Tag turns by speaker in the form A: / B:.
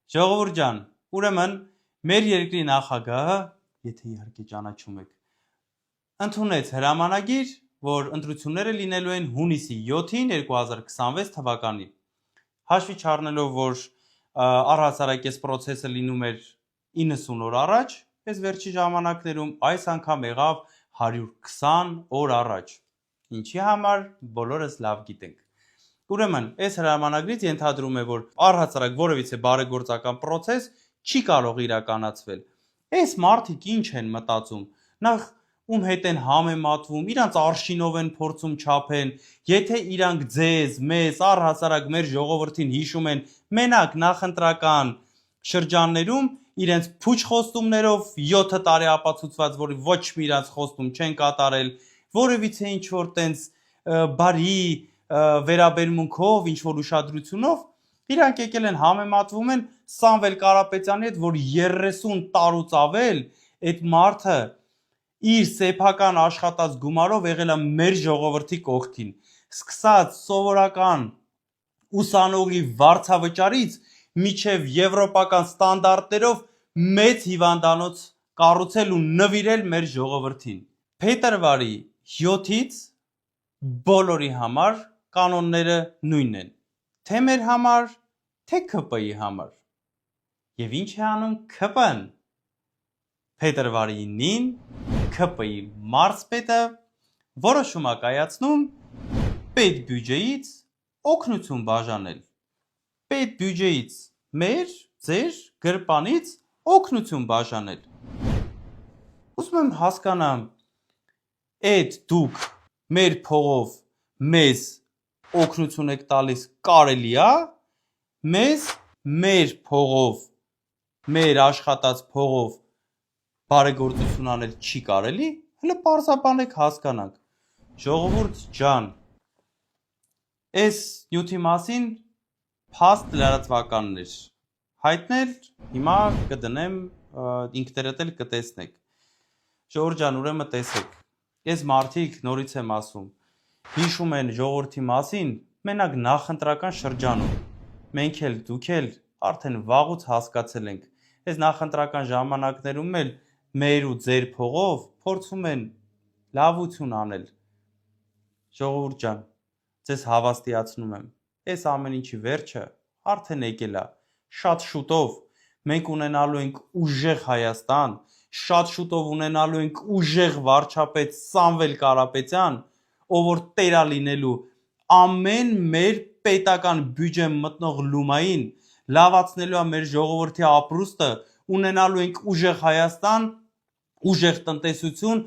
A: Ժողովուրդ ջան, ուրեմն մեր երկրի նախագահը, եթե իհարկե ճանաչում եք, ընդունեց հրամանագիր, որ ընտրությունները լինելու են հունիսի 7-ին 2026 թվականին։ Հաշվի չառնելով, որ առհասարակ այս process-ը լինում էր 90 օր առաջ, այս վերջի ժամանակներում այս անգամ եղավ 120 օր առաջ։ Ինչի համար բոլորս լավ գիտենք։ Ուրեմն, այս հրամանագրից ենթադրում է, որ առհասարակ որևիցե բարեգործական process չի կարող իրականացվել։ Այս մարդիկ ինչ են մտածում։ Նախ ում հետ են համեմատվում, իրանց արշինով են փորձում չափեն, եթե իրանք ձեզ, մեզ, առհասարակ մեր ժողովրդին հիշում են մենակ նախընտրական շրջաններում իրենց փուչ խոստումներով 7 տարի ապացուցված, որ ոչ մի իրանց խոստում չեն կատարել, որևիցե ինչ որ տենց բարի վերաբերմունքով, ինչ որ ուշադրությունով, իրանք եկել են համեմատվում են Սամվել Կարապետյանի հետ, որ 30 տարուց ավել այդ մարդը իր սեփական աշխատած գումարով եղել է մեր ժողովրդի կողքին, սկսած սովորական ուսանողի վարձավճարից միջև եվրոպական ստանդարտներով մեծ հիվանդանոց կառուցել ու նվիրել մեր ժողովրդին։ Փետրվարի 7-ից բոլորի համար կանոնները նույնն են, թե մեր համար, թե ՔՊ-ի համար։ Եվ ինչ է անում ՔՊ-ն։ Փետրվարի 9-ին ՔՊ-ի մարզպետը որոշում է կայացնում պետբյուջեից օգնություն բաժանել։ Պետբյուջեից մեր, ձեր գրպանից օգնություն բաժանել։ Ուզում եմ հասկանամ, այդ դուք մեր փողով մեզ օգնություն եք տալիս կարելի է, մեզ մեր փողով, մեր աշխատած փողով բարեգործություն անել չի կարելի, հələ պարզաբանեք հասկանանք։ Ժողովուրդ ջան, այս նյութի մասին փաստ լրատվականներ հայտնել, հիմա կդնեմ, ինքներդ էլ կտեսնեք։ Ժողովուրդ ջան, ուրեմն տեսեք, այս մարդիկ նորից եմ ասում, հիշում են ժողովրդի մասին մենակ նախընտրական շրջանում։ Մենք էլ դուք էլ արդեն վաղուց հասկացել ենք, այս նախընտրական ժամանակներում էլ մեր ու ձեր փողով փորձում են լավություն անել։ Ժողովուրդ ջան, ձեզ հավաստիացնում եմ, այս ամեն ինչի վերջը արդեն եկել է։ Շատ շուտով մենք ունենալու ենք ուժեղ Հայաստան, շատ շուտով ունենալու ենք ուժեղ վարչապետ Սամվել Կարապետյան, ով որ տերա լինելու ամեն մեր պետական բյուջեն մտնող լումային, լավացնելու է մեր ժողովրդի ապրուստը, ունենալու ենք ուժեղ Հայաստան, ուժեղ տնտեսություն